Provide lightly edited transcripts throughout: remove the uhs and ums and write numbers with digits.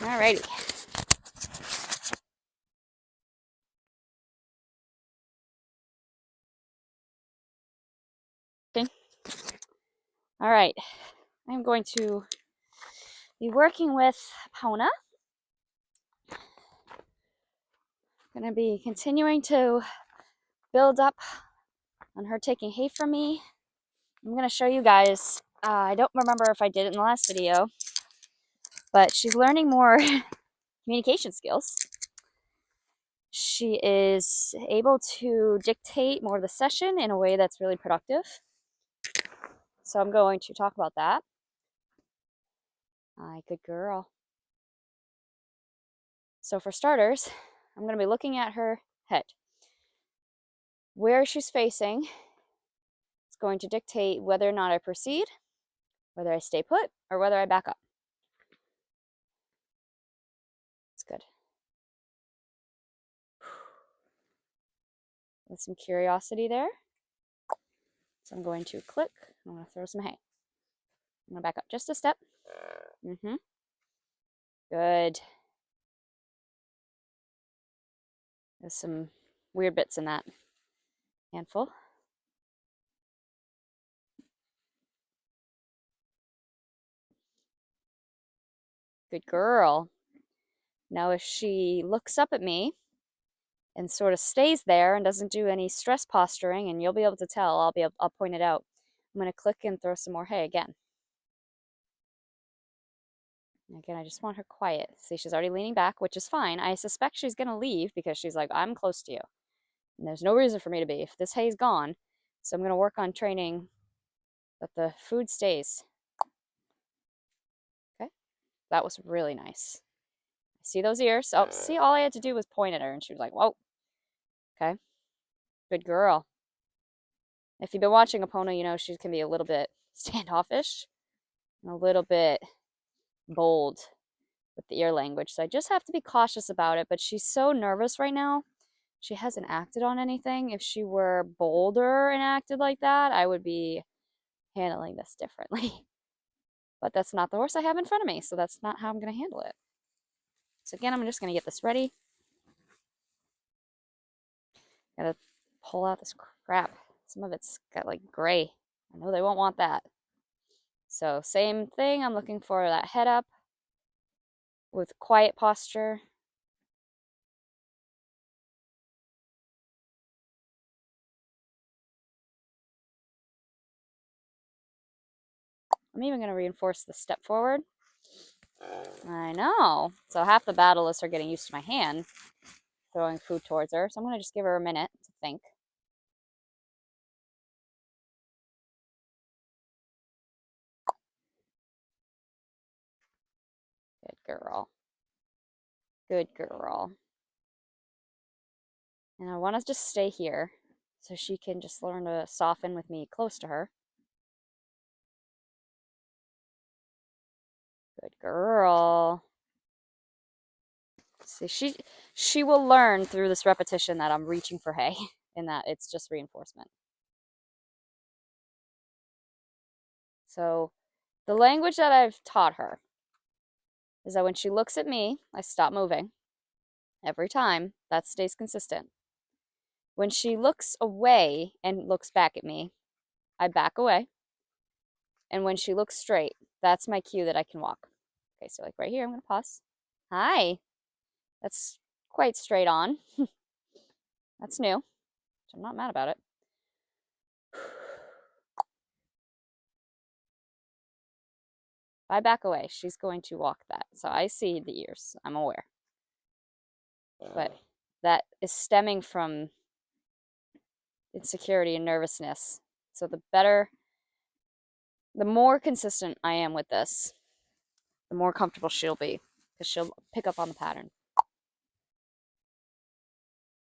Alrighty. Okay. All right. I'm going to be working with Epona. I'm going to be continuing to build up on her taking hay from me. I'm going to show you guys. I don't remember if I did it in the last video, but she's learning more communication skills. She is able to dictate more of the session in a way that's really productive. So I'm going to talk about that. Hi, good girl. So for starters, I'm going to be looking at her head. Where she's facing is going to dictate whether or not I proceed, whether I stay put, or whether I back up. That's good. With some curiosity there. So I'm going to click. I'm going to throw some hay. I'm going to back up just a step. Good. There's some weird bits in that handful. Good girl. Now if she looks up at me and sort of stays there and doesn't do any stress posturing, and you'll be able to tell, I'll point it out. I'm going to click and throw some more hay again. Again, I just want her quiet. See, she's already leaning back, which is fine. I suspect she's going to leave because she's like, I'm close to you. And there's no reason for me to be if this hay's gone. So I'm going to work on training that the food stays. Okay, that was really nice. See those ears? Oh, see, all I had to do was point at her and she was like, whoa. Okay, good girl. If you've been watching Epona, you know she can be a little bit standoffish and a little bit bold with the ear language. So I just have to be cautious about it. But she's so nervous right now. She hasn't acted on anything. If she were bolder and acted like that, I would be handling this differently. But that's not the horse I have in front of me, so that's not how I'm going to handle it. So again, I'm just going to get this ready. Gotta pull out this crap. Some of it's got like gray. I know they won't want that. So same thing, I'm looking for that head up with quiet posture. I'm even going to reinforce the step forward. I know. So half the battle is her getting used to my hand throwing food towards her. So I'm going to just give her a minute to think. Good girl. Good girl. And I want to just stay here so she can just learn to soften with me close to her. Good girl. See, she will learn through this repetition that I'm reaching for hay and that it's just reinforcement. So the language that I've taught her is that when she looks at me, I stop moving. Every time, that stays consistent. When she looks away and looks back at me, I back away. And when she looks straight, that's my cue that I can walk. Okay, so like right here, I'm going to pause. Hi. That's quite straight on. That's new. I'm not mad about it. If I back away, she's going to walk that. So I see the ears. I'm aware. But that is stemming from insecurity and nervousness. So the more consistent I am with this, the more comfortable she'll be because she'll pick up on the pattern.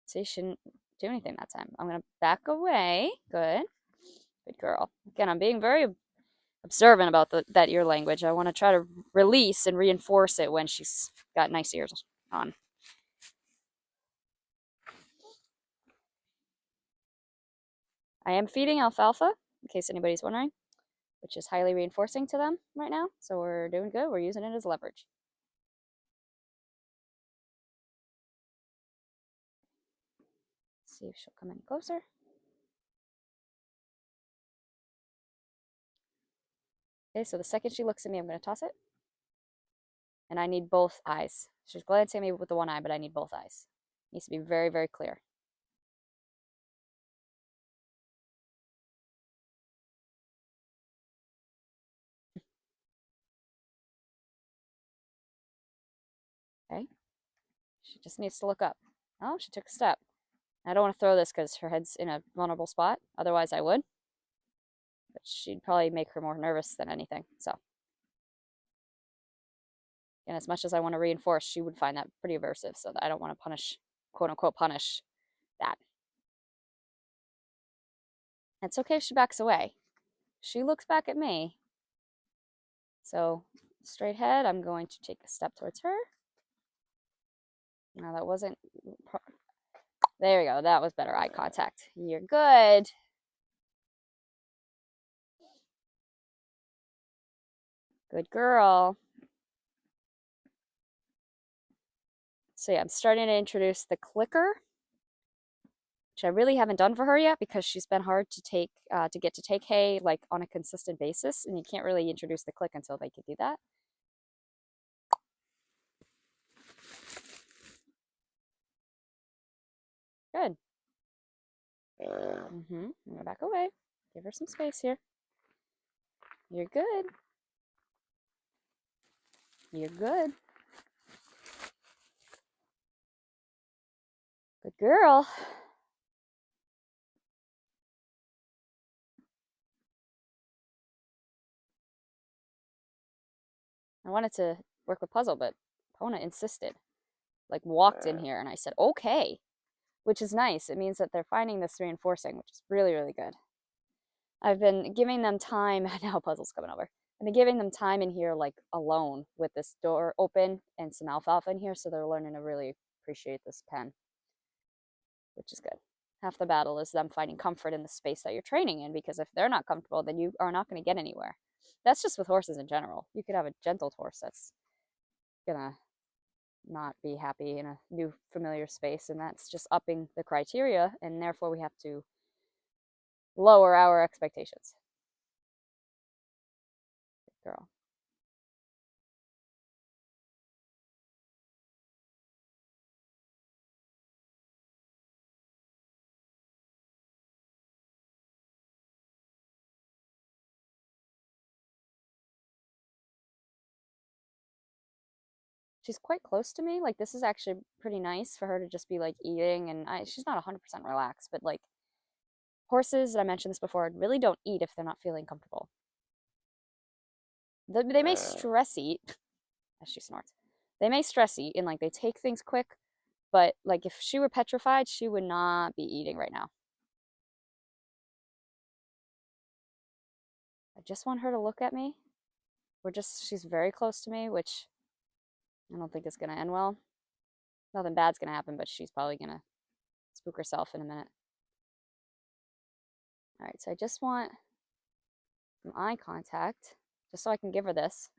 See, she didn't do anything that time. I'm going to back away. Good. Good girl. Again, I'm being very observant about that ear language. I want to try to release and reinforce it when she's got nice ears on. I am feeding alfalfa, in case anybody's wondering, which is highly reinforcing to them right now. So we're doing good. We're using it as leverage. See if she'll come any closer. Okay, so the second she looks at me, I'm going to toss it. And I need both eyes. She's glancing at me with the one eye, but I need both eyes. It needs to be very, very clear. Okay. She just needs to look up. Oh, she took a step. I don't want to throw this because her head's in a vulnerable spot. Otherwise, I would. But she'd probably make her more nervous than anything. So, and as much as I want to reinforce, she would find that pretty aversive. So I don't want to punish, quote unquote, punish that. It's okay if she backs away. She looks back at me. So, straight head, I'm going to take a step towards her. No, that wasn't. There we go. That was better eye contact. You're good. Good girl. So yeah, I'm starting to introduce the clicker, which I really haven't done for her yet because she's been hard to take to get to take hay like on a consistent basis, and you can't really introduce the click until they can do that. Good. Go back away. Give her some space here. You're good. You're good. Good girl. I wanted to work with puzzle, but Epona insisted. Like walked in here and I said, okay, which is nice. It means that they're finding this reinforcing, which is really, really good. I've been giving them time. Now puzzle's coming over. I've been giving them time in here, like alone with this door open and some alfalfa in here, so they're learning to really appreciate this pen, which is good. Half the battle is them finding comfort in the space that you're training in, because if they're not comfortable, then you are not going to get anywhere. That's just with horses in general. You could have a gentle horse that's gonna not be happy in a new familiar space, and that's just upping the criteria, and therefore we have to lower our expectations. Good girl. She's quite close to me. Like, this is actually pretty nice for her to just be like eating, and she's not 100% relaxed, but like horses, I mentioned this before, really don't eat if they're not feeling comfortable. They may stress eat, as she snorts. They may stress eat and like they take things quick, but like if she were petrified, she would not be eating right now. I just want her to look at me. She's very close to me, which I don't think is going to end well. Nothing bad's going to happen, but she's probably going to spook herself in a minute. All right, so I just want some eye contact, just so I can give her this.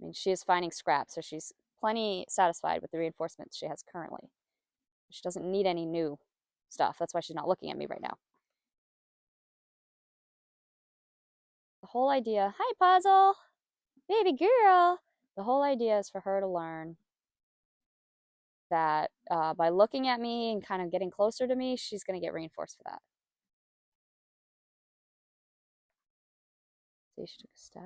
I mean, she is finding scraps, so she's plenty satisfied with the reinforcements she has currently. She doesn't need any new stuff. That's why she's not looking at me right now. The whole idea, hi Puzzle, baby girl. The whole idea is for her to learn that by looking at me and kind of getting closer to me, she's going to get reinforced for that. See, she took a step.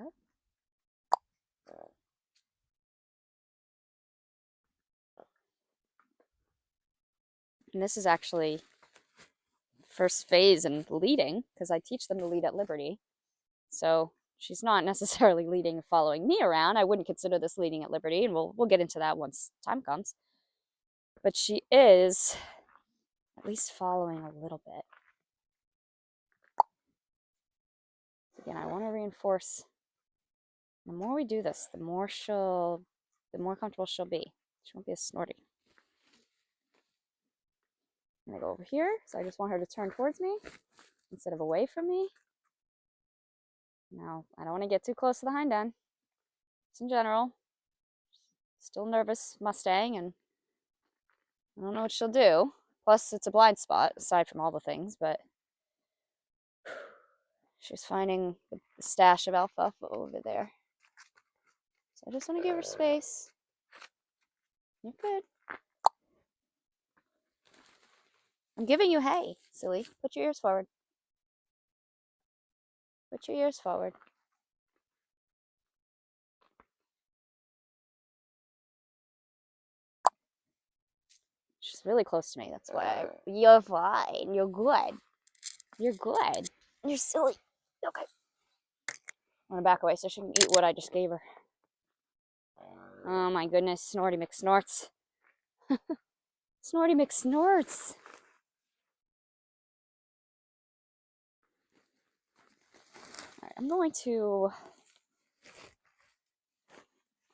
And this is actually first phase in leading, because I teach them to lead at Liberty. So she's not necessarily leading and following me around. I wouldn't consider this leading at Liberty, and we'll get into that once time comes. But she is at least following a little bit. Again, I want to reinforce. The more we do this, the more comfortable she'll be. She won't be as snorty. I'm gonna go over here. So I just want her to turn towards me instead of away from me. Now, I don't want to get too close to the hind end. Just in general. Still nervous Mustang, and I don't know what she'll do. Plus, it's a blind spot, aside from all the things, but she's finding the stash of alfalfa over there. So I just want to give her space. You're good. I'm giving you hay, silly. Put your ears forward. Put your ears forward. She's really close to me. That's why. You're fine. You're good. You're good. You're silly. Okay. I'm gonna back away so she can eat what I just gave her. Oh my goodness. Snorty McSnorts. Snorty McSnorts. Alright, I'm going to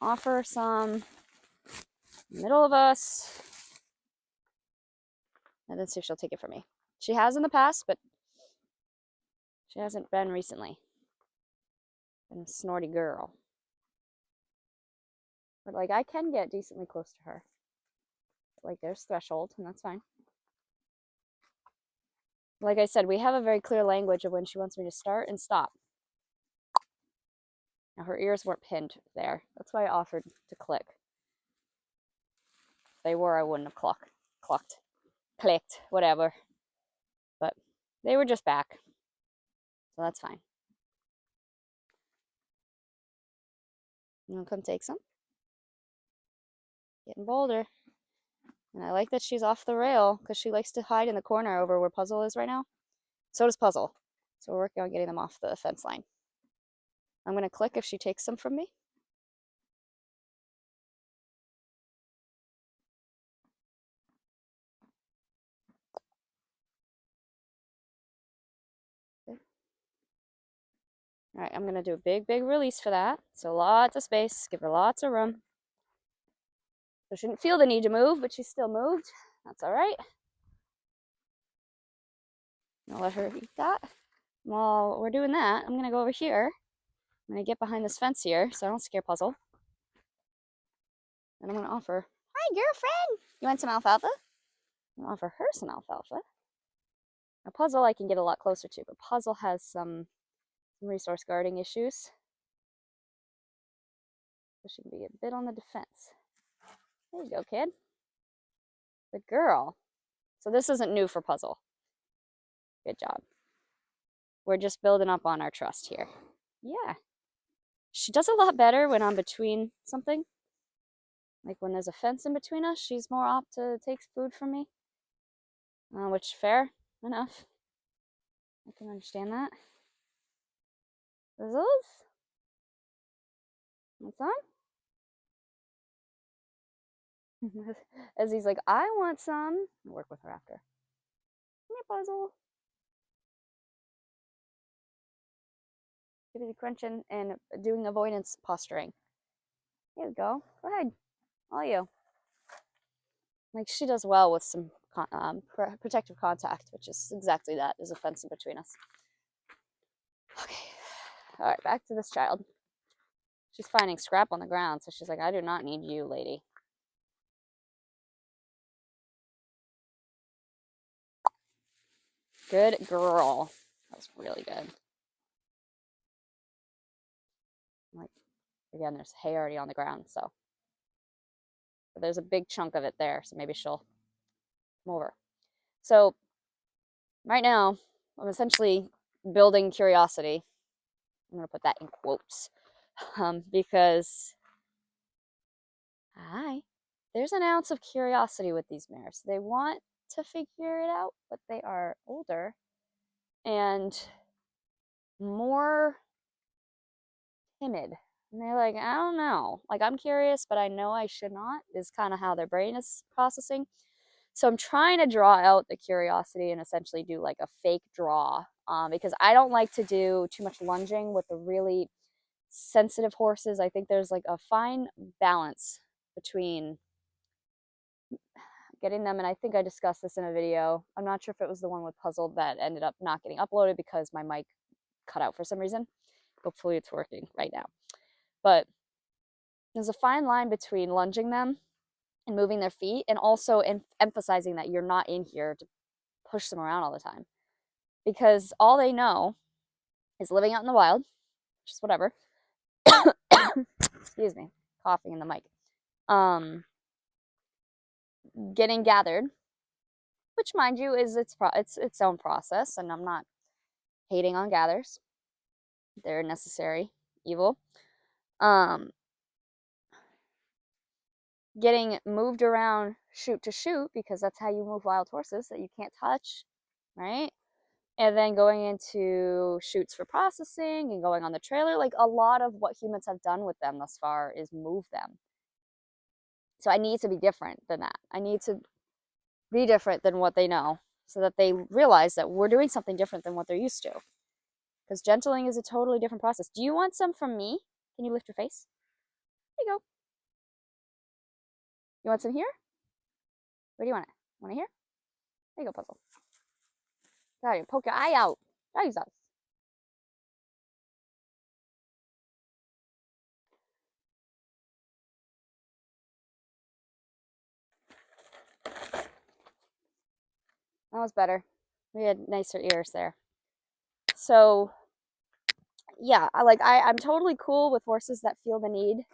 offer some middle of us. And then see if she'll take it from me. She has in the past, but she hasn't been recently. And a snorty girl. But like I can get decently close to her. Like there's threshold, and that's fine. Like I said, we have a very clear language of when she wants me to start and stop. Now her ears weren't pinned there. That's why I offered to click. If they were, I wouldn't have clicked, whatever. But they were just back. So that's fine. You want to come take some? Getting bolder. And I like that she's off the rail because she likes to hide in the corner over where Puzzle is right now. So does Puzzle. So we're working on getting them off the fence line. I'm going to click if she takes some from me. Okay. All right, I'm going to do a big, big release for that. So lots of space. Give her lots of room. So she didn't feel the need to move, but she still moved. That's all right. I'll let her eat that. While we're doing that, I'm going to go over here. I'm going to get behind this fence here so I don't scare Puzzle. And I'm going to offer, hi, girlfriend. You want some alfalfa? I'm going to offer her some alfalfa. Now, Puzzle I can get a lot closer to, but Puzzle has some resource guarding issues. So she can be a bit on the defense. There you go, kid. The girl. So this isn't new for Puzzle. Good job. We're just building up on our trust here. Yeah. She does a lot better when I'm between something. Like when there's a fence in between us, she's more apt to take food from me. Which, fair enough. I can understand that. Those? What's on? As he's like, I want some. I'll work with her after. Come here, Puzzle. Give me the crunching and doing avoidance posturing. Here we go. Go ahead. All you. Like, she does well with some protective contact, which is exactly that. There's a fence in between us. Okay. All right, back to this child. She's finding scrap on the ground, so she's like, I do not need you, lady. Good girl. That was really good. Like, again, there's hay already on the ground, so. But there's a big chunk of it there, so maybe she'll come over. So, right now, I'm essentially building curiosity. I'm going to put that in quotes. Because, hi, there's an ounce of curiosity with these mares. They want to figure it out, but they are older and more timid. And they're like, I don't know. Like, I'm curious, but I know I should not, is kind of how their brain is processing. So I'm trying to draw out the curiosity and essentially do like a fake draw because I don't like to do too much lunging with the really sensitive horses. I think there's like a fine balance between getting them, and I think I discussed this in a video. I'm not sure if it was the one with Puzzle that ended up not getting uploaded because my mic cut out for some reason. Hopefully it's working right now. But there's a fine line between lunging them and moving their feet, and also emphasizing that you're not in here to push them around all the time. Because all they know is living out in the wild, which is whatever. Excuse me, coughing in the mic. Getting gathered, which, mind you, is its own process, and I'm not hating on gathers. They're necessary evil. Getting moved around chute to chute, because that's how you move wild horses that you can't touch, right? And then going into chutes for processing and going on the trailer. Like, a lot of what humans have done with them thus far is move them. So I need to be different than that. I need to be different than what they know, so that they realize that we're doing something different than what they're used to. Because gentling is a totally different process. Do you want some from me? Can you lift your face? There you go. You want some here? Where do you want it? Want it here? There you go, Puzzle. Got you. Poke your eye out. Jesus. That was better. We had nicer ears there. So, yeah, I'm totally cool with horses that feel the need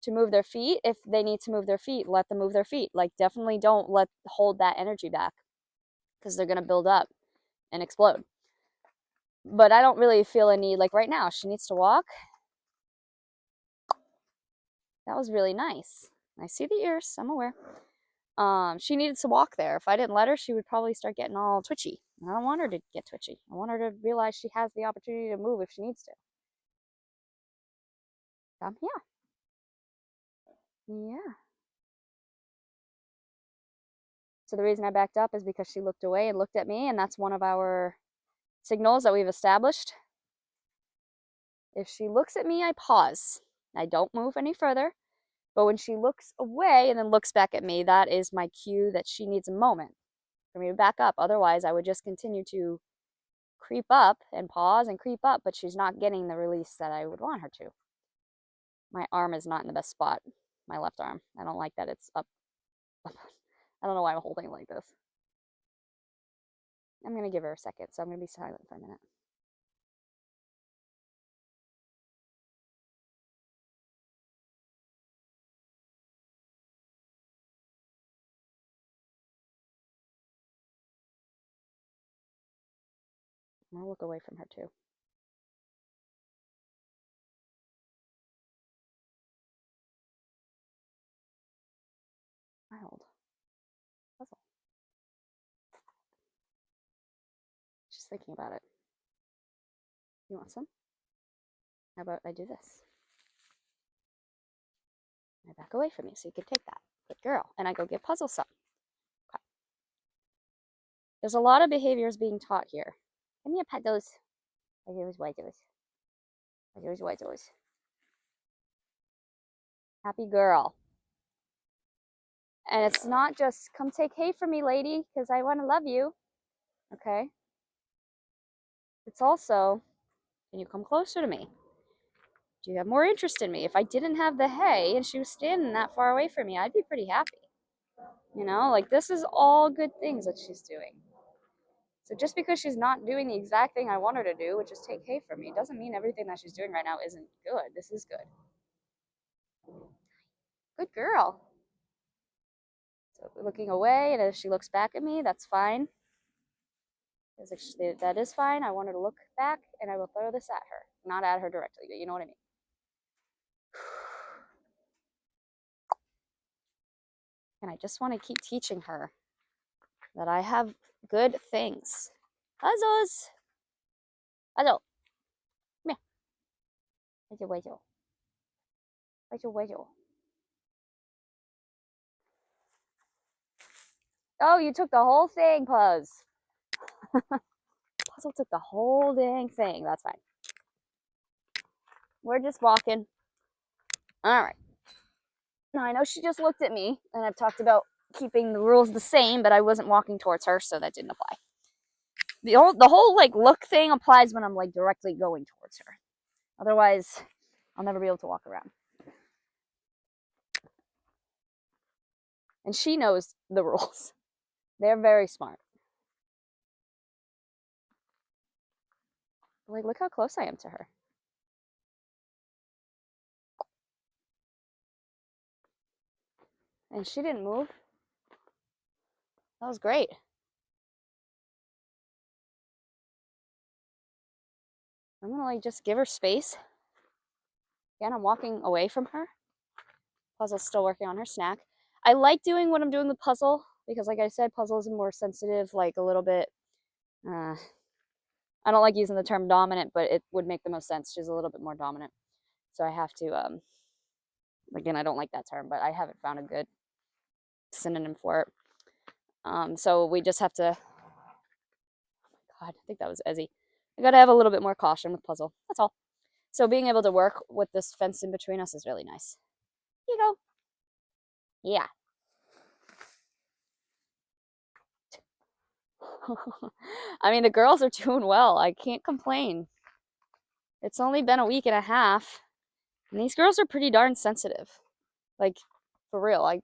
to move their feet. If they need to move their feet, let them move their feet. Like, definitely don't hold that energy back, because they're going to build up and explode. But I don't really feel a need. Like, right now, she needs to walk. That was really nice. I see the ears. I'm aware. She needed to walk there. If I didn't let her, she would probably start getting all twitchy. I don't want her to get twitchy. I want her to realize she has the opportunity to move if she needs to. Come here. Yeah. So the reason I backed up is because she looked away and looked at me, and that's one of our signals that we've established. If she looks at me, I pause. I don't move any further. But when she looks away and then looks back at me, that is my cue that she needs a moment for me to back up. Otherwise, I would just continue to creep up and pause and creep up, but she's not getting the release that I would want her to. My arm is not in the best spot. My left arm. I don't like that it's up. I don't know why I'm holding it like this. I'm going to give her a second, so I'm going to be silent for a minute. I'm going to look away from her too. Mild. Puzzle. She's thinking about it. You want some? How about I do this? I back away from you so you can take that. Good girl. And I go give Puzzle some. Okay. There's a lot of behaviors being taught here. Give me a pet those. I do white those. I do white those. Happy girl. And it's not just, come take hay from me, lady, because I want to love you. Okay? It's also, can you come closer to me? Do you have more interest in me? If I didn't have the hay and she was standing that far away from me, I'd be pretty happy. You know, like, this is all good things that she's doing. So just because she's not doing the exact thing I want her to do, which is take hay from me, doesn't mean everything that she's doing right now isn't good. This is good. Good girl. So looking away, and if she looks back at me, that's fine. That is fine. I want her to look back, and I will throw this at her. Not at her directly, but you know what I mean. And I just want to keep teaching her that I have good things. Puzzles! Puzzle! Come here. Wait. Oh, you took the whole thing, Puzz. Puzzle took the whole dang thing. That's fine. We're just walking. All right. Now, I know she just looked at me, and I've talked about keeping the rules the same, but I wasn't walking towards her, so that didn't apply. The whole like look thing applies when I'm like directly going towards her. Otherwise, I'll never be able to walk around. And she knows the rules. They're very smart. Like, look how close I am to her. And she didn't move. That was great. I'm gonna like just give her space. Again, I'm walking away from her. Puzzle's still working on her snack. I like doing what I'm doing with Puzzle because, like I said, Puzzle is more sensitive, like a little bit. I don't like using the term dominant, but it would make the most sense. She's a little bit more dominant. So I have to, again, I don't like that term, but I haven't found a good synonym for it. So we just have to, God, I think that was Ezzy. I gotta have a little bit more caution with Puzzle. That's all. So being able to work with this fence in between us is really nice. Here you go. Yeah. I mean, the girls are doing well. I can't complain. It's only been a week and a half, and these girls are pretty darn sensitive. Like, for real. I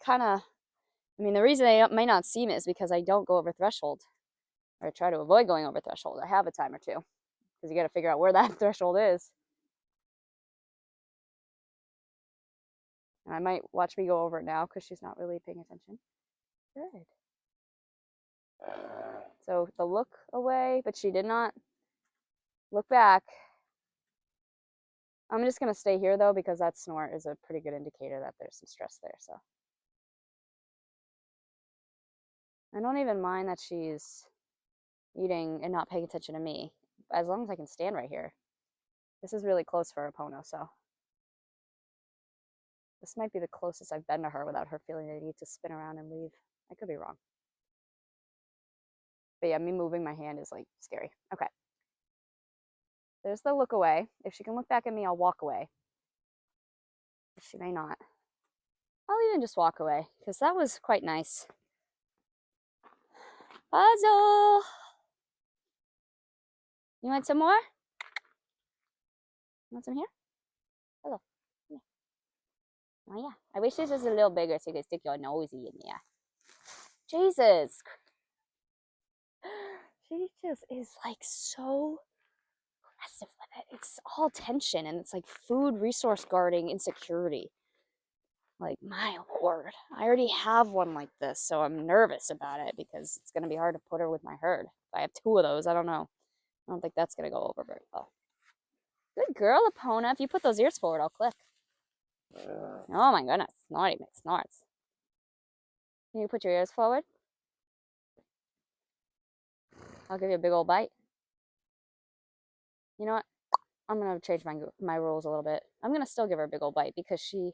mean, the reason they may not seem it is because I don't go over threshold, or I try to avoid going over threshold. I have a time or two, because you got to figure out where that threshold is. And I might watch me go over it now, because she's not really paying attention. Good. So the look away, but she did not look back. I'm just going to stay here, though, because that snort is a pretty good indicator that there's some stress there. So I don't even mind that she's eating and not paying attention to me, as long as I can stand right here. This is really close for Epona, so this might be the closest I've been to her without her feeling the need to spin around and leave. I could be wrong. But yeah, me moving my hand is like scary. Okay. There's the look away. If she can look back at me, I'll walk away. She may not. I'll even just walk away, because that was quite nice. Puzzle! You want some more? You want some here? Puzzle. Yeah. Oh yeah. I wish this was a little bigger so you could stick your nosy in there. Jesus. She just is like so aggressive with it. It's all tension, and it's like food resource guarding insecurity. Like, my lord. I already have one like this, so I'm nervous about it because it's going to be hard to put her with my herd. If I have two of those, I don't know. I don't think that's going to go over very well. Good girl, Epona. If you put those ears forward, I'll click. Oh my goodness. Snorty McSnorts. Can you put your ears forward? I'll give you a big old bite. You know what? I'm going to change my rules a little bit. I'm going to still give her a big old bite because she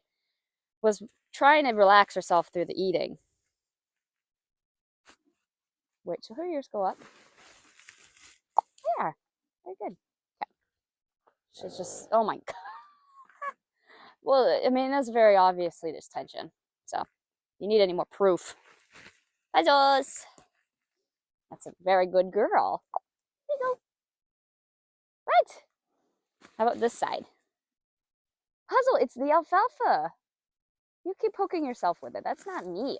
was trying to relax herself through the eating. Wait till her ears go up. There. Very good. Okay. She's just, oh my God. Well, I mean, that's very obviously there's tension. So, you need any more proof? Puzzles! That's a very good girl. There you go. Right. How about this side? Puzzle, it's the alfalfa. You keep poking yourself with it. That's not me, you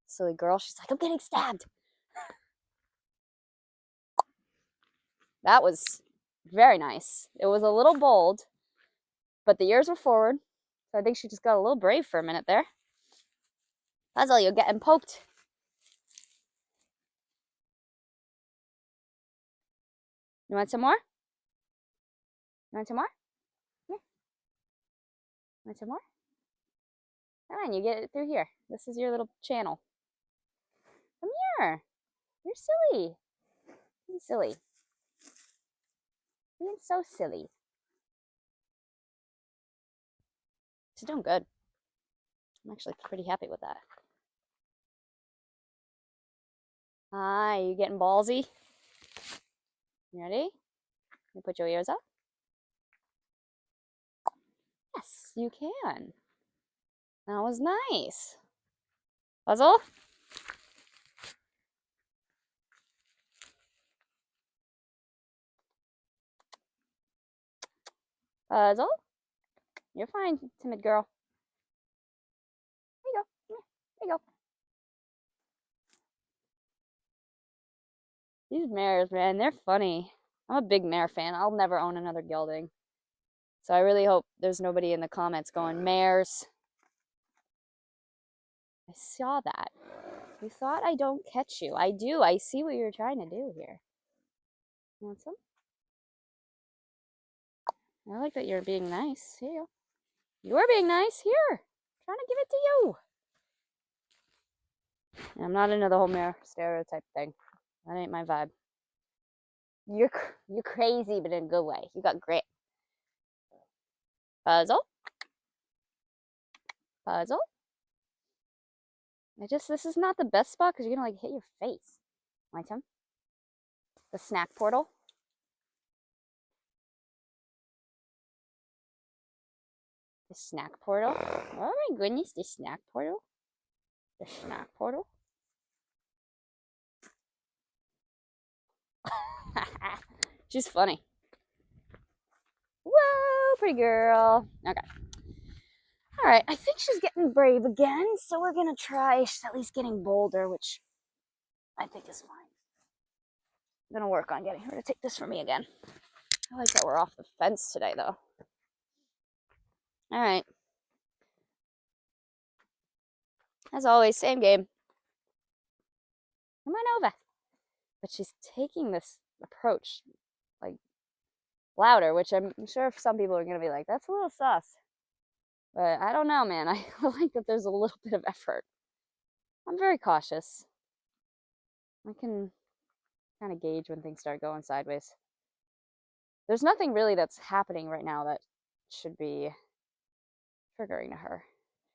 silly girl. She's like, I'm getting stabbed. That was very nice. It was a little bold, but the ears were forward. So I think she just got a little brave for a minute there. Puzzle, you're getting poked. You want some more? You want some more? Yeah. Want some more? Come on, you get it through here. This is your little channel. Come here. You're silly. Being silly. Being so silly. She's doing good. I'm actually pretty happy with that. Hi, you getting ballsy? You ready? You put your ears up? Yes, you can. That was nice. Puzzle? Puzzle? You're fine, timid girl. There you go. There you go. These mares, man, they're funny. I'm a big mare fan. I'll never own another gelding. So I really hope there's nobody in the comments going, mares. I saw that. You thought I don't catch you. I do. I see what you're trying to do here. You want some? I like that you're being nice. Here you go. You're being nice. Here. I'm trying to give it to you. I'm not into the whole mare stereotype thing. That ain't my vibe. You're crazy, but in a good way. You got grit. Puzzle. Puzzle. This is not the best spot because you're gonna like hit your face. My turn. The snack portal. The snack portal. Oh my goodness, the snack portal. The snack portal. She's funny. Whoa, pretty girl. Okay. All right, I think she's getting brave again, so we're gonna try. She's at least getting bolder, which I think is fine. I'm gonna work on getting her to take this from me again. I like that we're off the fence today, though. All right. As always, same game. Come on over. But she's taking this approach like louder, which I'm sure some people are gonna be like, that's a little sus. But I don't know, man. I like that there's a little bit of effort. I'm very cautious. I can kind of gauge when things start going sideways. There's nothing really that's happening right now that should be triggering to her.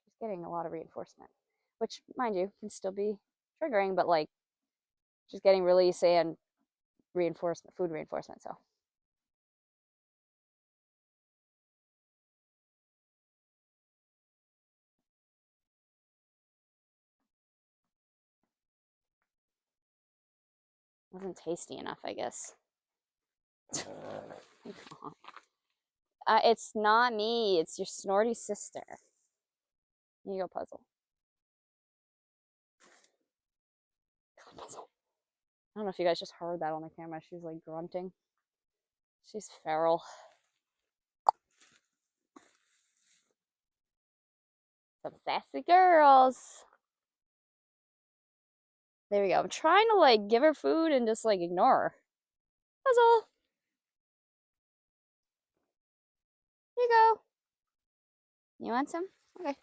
She's getting a lot of reinforcement, which, mind you, can still be triggering, but like she's getting release and reinforcement, food reinforcement. So wasn't tasty enough, I guess. It's not me. It's your snorty sister. Here you go, Puzzle. Puzzle. I don't know if you guys just heard that on the camera. She's like grunting. She's feral. Some sassy girls. There we go. I'm trying to like give her food and just like ignore her. Puzzle. Here you go. You want some? Okay.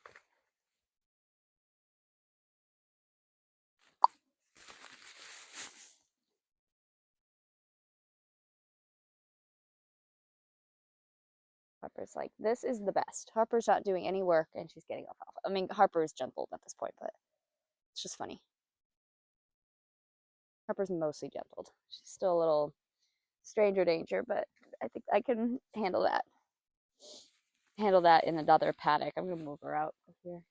Harper's like, this is the best. Harper's not doing any work and she's getting alfalfa. I mean, Harper is gentled at this point, but it's just funny. Harper's mostly gentled. She's still a little stranger danger, but I think I can handle that. Handle that in another paddock. I'm gonna move her out of here.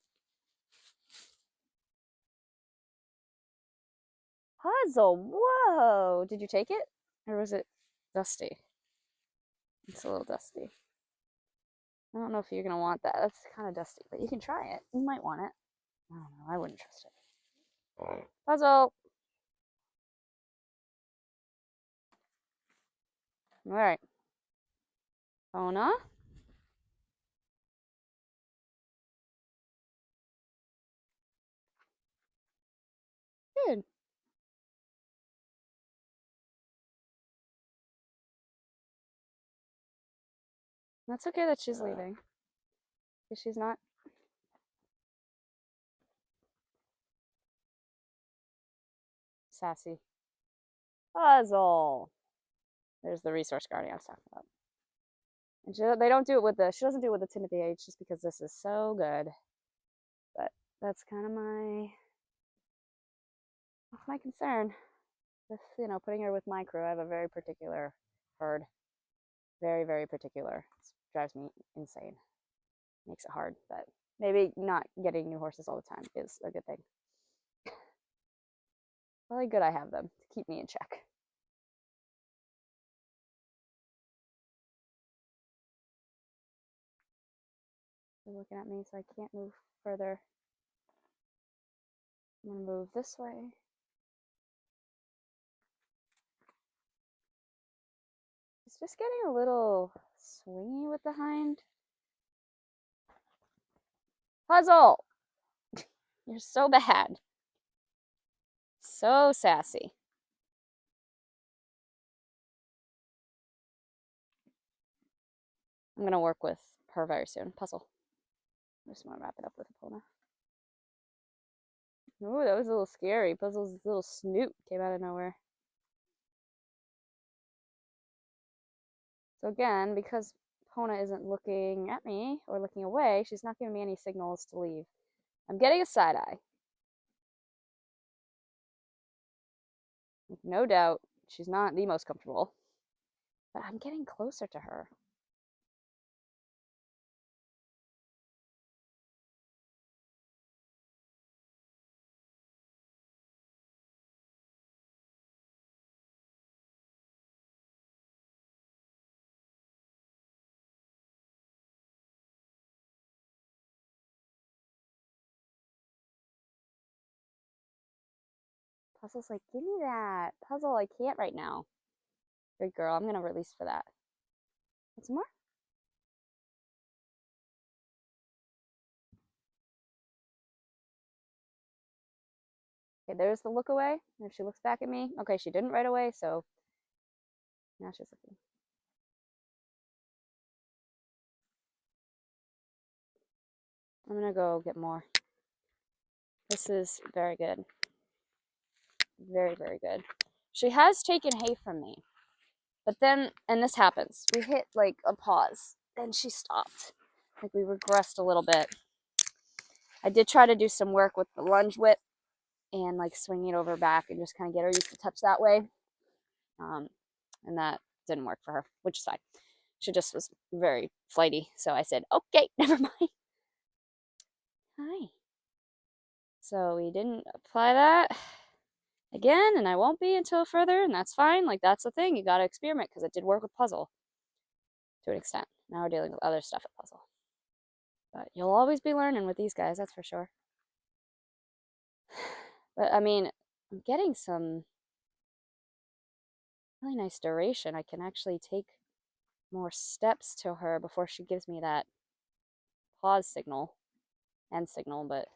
Puzzle, whoa! Did you take it? Or was it dusty? It's a little dusty. I don't know if you're gonna want that. That's kind of dusty, but you can try it. You might want it. I don't know. I wouldn't trust it. Puzzle. All right. Epona. Good. That's okay that she's leaving. Because she's not. Sassy. Puzzle. There's the resource guarding I was talking about. And they don't do it with she doesn't do it with the Timothy H just because this is so good. But that's kind of my concern. With, putting her with my crew, I have a very particular herd. Very, very particular. It drives me insane. Makes it hard, but maybe not getting new horses all the time is a good thing. Probably good I have them to keep me in check. They're looking at me, so I can't move further. I'm gonna move this way. Just getting a little swingy with the hind. Puzzle! You're so bad. So sassy. I'm gonna work with her very soon. Puzzle. I just want to wrap it up with Epona. Ooh, that was a little scary. Puzzle's little snoot came out of nowhere. So again, because Epona isn't looking at me or looking away, she's not giving me any signals to leave. I'm getting a side eye. No doubt, she's not the most comfortable. But I'm getting closer to her. Puzzle's like, give me that. Puzzle, I can't right now. Good girl, I'm gonna release for that. Want some more? Okay, there's the look away. If she looks back at me. Okay, she didn't right away, so now she's looking. I'm gonna go get more. This is very good. Very, very good. She has taken hay from me. But then, and this happens, we hit like a pause. Then she stopped. Like we regressed a little bit. I did try to do some work with the lunge whip and like swing it over back and just kind of get her used to touch that way. And that didn't work for her, which is fine. She just was very flighty. So I said, okay, never mind. Hi. So we didn't apply that again, and I won't be until further, and that's fine. Like, that's the thing. You got to experiment because it did work with puzzle to an extent. Now we're dealing with other stuff at puzzle. But you'll always be learning with these guys, that's for sure. But I mean, I'm getting some really nice duration. I can actually take more steps to her before she gives me that pause signal, end signal, but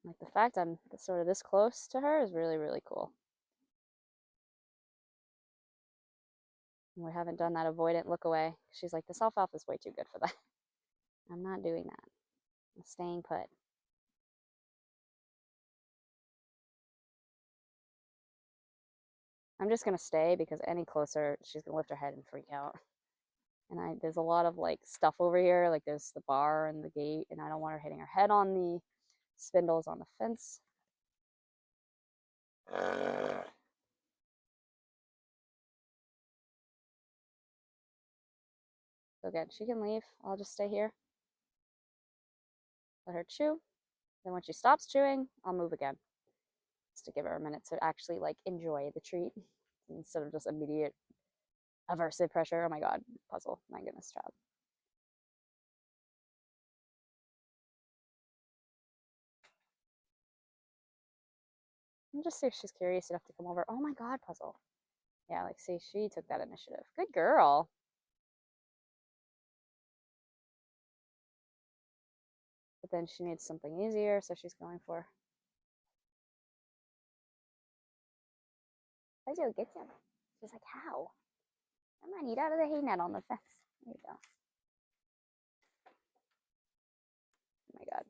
like the fact I'm sort of this close to her is really, really cool. And we haven't done that avoidant look away. She's like, this alfalfa is way too good for that. I'm not doing that. I'm staying put. I'm just gonna stay because any closer, she's gonna lift her head and freak out. And there's a lot of like stuff over here, like there's the bar and the gate, and I don't want her hitting her head on the spindles on the fence. So again, she can leave. I'll just stay here. Let her chew. Then when she stops chewing, I'll move again. Just to give her a minute to actually like enjoy the treat instead of just immediate aversive pressure. Oh my god, puzzle. My goodness, child. And just see if she's curious enough to come over. Oh my god, puzzle. Yeah, like see, she took that initiative. Good girl. But then she needs something easier, so she's going for. Puzzle, get some. She's like, how? Come on, eat out of the hay net on the fence. There you go. Oh my god.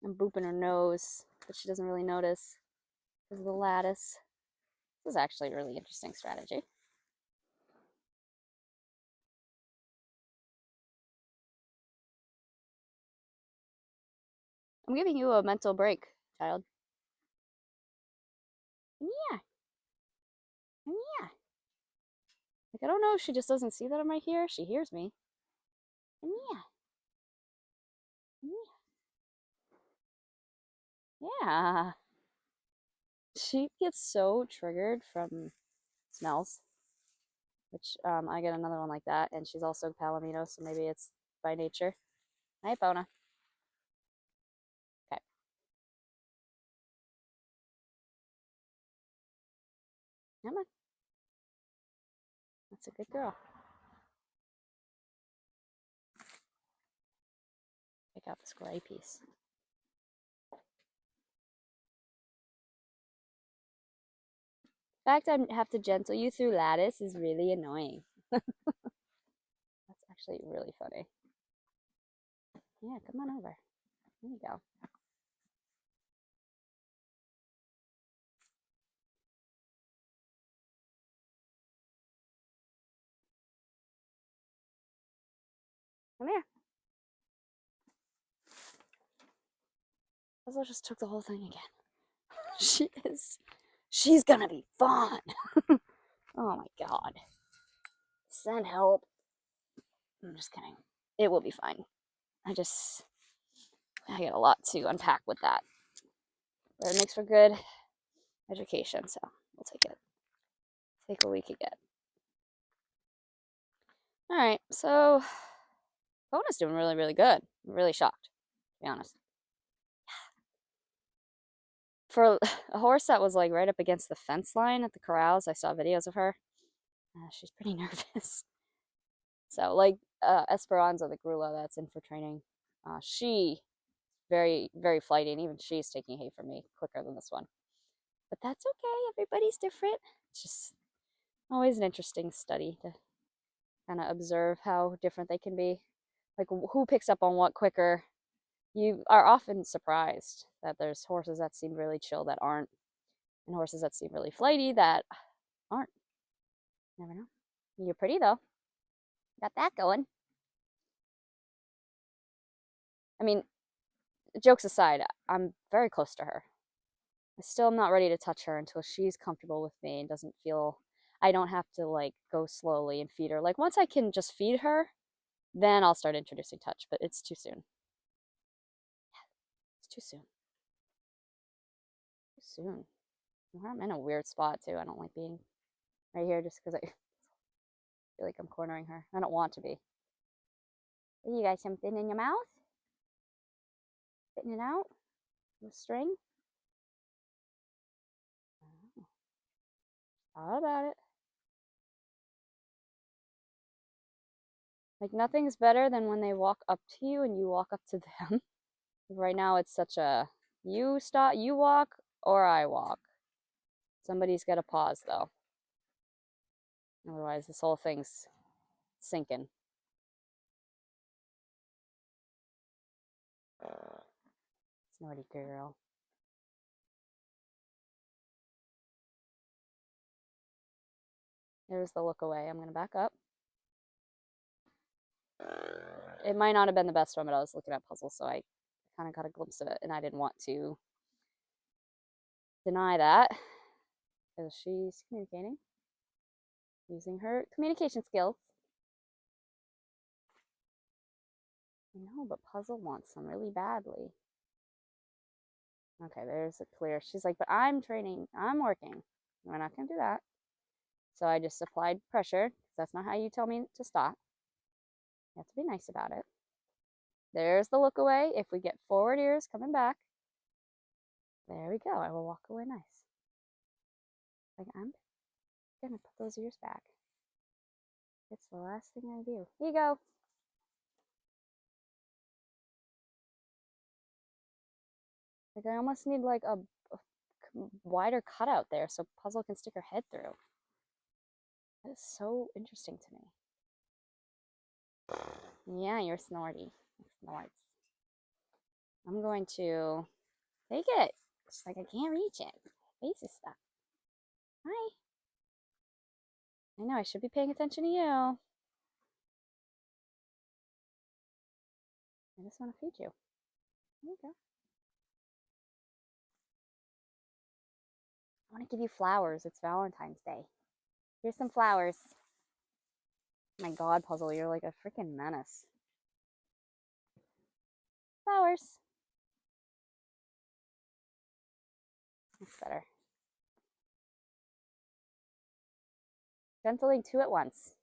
I'm booping her nose, but she doesn't really notice because of the lattice. This is actually a really interesting strategy. I'm giving you a mental break, child. Yeah. And yeah. Like, I don't know if she just doesn't see that I'm right here. She hears me. And yeah. And yeah. Yeah. She gets so triggered from smells, which I get another one like that, and she's also Palomino, so maybe it's by nature. Hi, Epona. Okay. Come on. That's a good girl. Pick out this gray piece. The fact I have to gentle you through lattice is really annoying. That's actually really funny. Yeah, come on over. There you go. Come here. Puzzle just took the whole thing again. She's gonna be fun. Oh my god. Send help. I'm just kidding. It will be fine. I get a lot to unpack with that. But it makes for good education, so we'll take it. Take what we could get. Alright, so Bona's doing really, really good. I'm really shocked, to be honest. For a horse that was like right up against the fence line at the corrals, I saw videos of her. She's pretty nervous. So, like Esperanza, the Grula that's in for training, she very, very flighty, and even she's taking hay from me quicker than this one. But that's okay. Everybody's different. It's just always an interesting study to kind of observe how different they can be. Like who picks up on what quicker. You are often surprised that there's horses that seem really chill that aren't, and horses that seem really flighty that aren't. Never know. You're pretty though. Got that going. I mean, jokes aside, I'm very close to her. I still am not ready to touch her until she's comfortable with me and doesn't feel I don't have to like go slowly and feed her. Like once I can just feed her, then I'll start introducing touch, but it's too soon. It's too soon. Too soon. I'm in a weird spot too. I don't like being right here just because I feel like I'm cornering her. I don't want to be. You got something in your mouth? Spitting it out? The string? Oh, thought about it. Like nothing's better than when they walk up to you and you walk up to them. Right now it's such a you stop, you walk, or I walk. Somebody's got to pause though. Otherwise, this whole thing's sinking. Snorty girl. There's the look away. I'm going to back up. It might not have been the best one, but I was looking at puzzles, so I kind of got a glimpse of it, and I didn't want to deny that because she's communicating using her communication skills. I know, but puzzle wants some really badly. Okay, there's a clear. She's like, but I'm training. I'm working. We're not going to do that. So I just applied pressure because that's not how you tell me to stop. You have to be nice about it. There's the look away. If we get forward ears coming back, there we go. I will walk away nice. Like, I'm going to put those ears back. It's the last thing I do. Here you go. Like, I almost need like a wider cutout there so Puzzle can stick her head through. That is so interesting to me. Yeah, you're snorty. Snorts. I'm going to take it. She's like, I can't reach it. Face is stuck. Hi. I know, I should be paying attention to you. I just want to feed you. There you go. I want to give you flowers. It's Valentine's Day. Here's some flowers. My God, Puzzle, you're like a freaking menace. Flowers. That's better. Gentling two at once.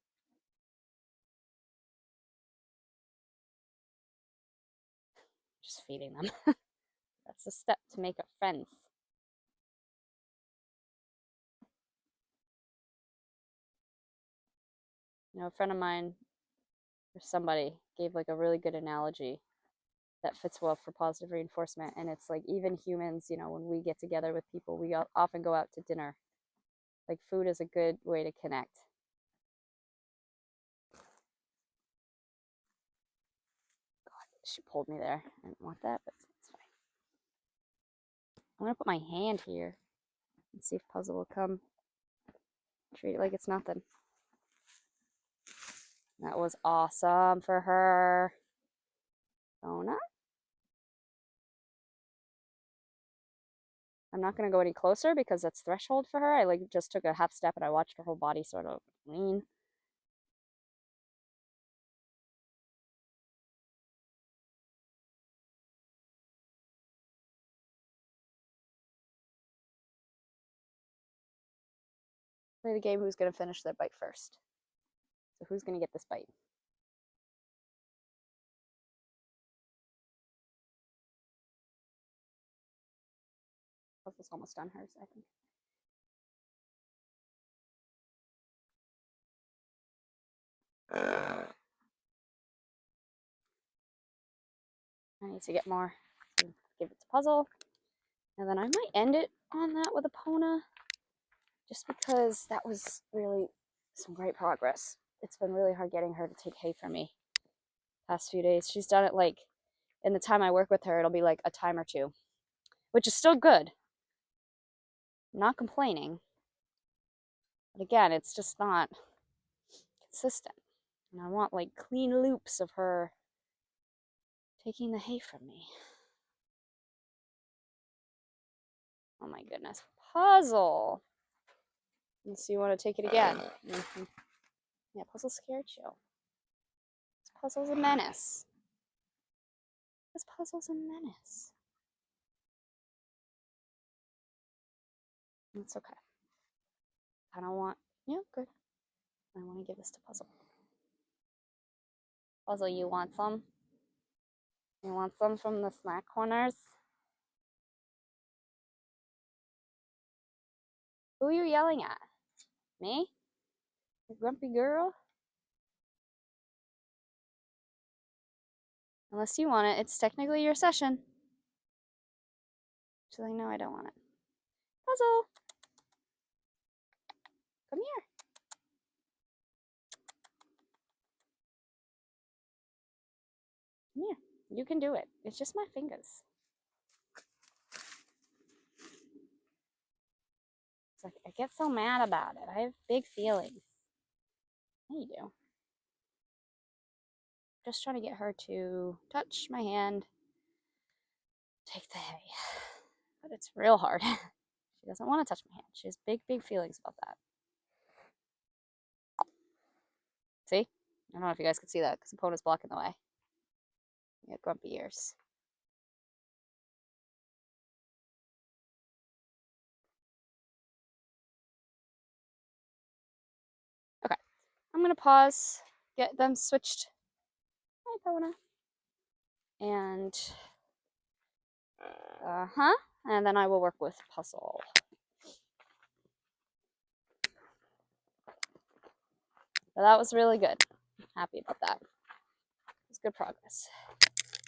Just feeding them. That's the step to make friends. You know, a friend of mine or somebody gave like a really good analogy that fits well for positive reinforcement. And it's like even humans, you know, when we get together with people, we often go out to dinner. Like food is a good way to connect. God, she pulled me there. I didn't want that, but it's fine. I'm gonna put my hand here and see if Puzzle will come. Treat it like it's nothing. That was awesome for her. Epona. I'm not going to go any closer because that's threshold for her. I like just took a half step and I watched her whole body sort of lean. Play the game who's going to finish their bite first. So who's going to get this bite? Puzzle's almost done hers, I think. I need to get more. So give it to Puzzle. And then I might end it on that with Epona. Just because that was really some great progress. It's been really hard getting her to take hay from me past few days. She's done it like, in the time I work with her, it'll be like a time or two, which is still good. I'm not complaining. But again, it's just not consistent. And I want like clean loops of her taking the hay from me. Oh my goodness. Puzzle. So you want to take it again? Mm-hmm. Yeah, Puzzle scared you. This Puzzle's a menace. This Puzzle's a menace. It's okay. I don't want, yeah, good. I want to give this to Puzzle. Puzzle, you want some? You want some from the snack corners? Who are you yelling at? Me? You grumpy girl? Unless you want it, it's technically your session. She's like, no, I don't want it. Puzzle! Come here. Come here. You can do it. It's just my fingers. It's like, I get so mad about it. I have big feelings. Yeah, you do. Just trying to get her to touch my hand, take the hay. But it's real hard. She doesn't want to touch my hand. She has big, big feelings about that. See? I don't know if you guys can see that because Epona's blocking the way. You got grumpy ears. Okay. I'm going to pause, get them switched. Hi, Epona. And, and then I will work with Puzzle. But that was really good. Happy about that. It was good progress.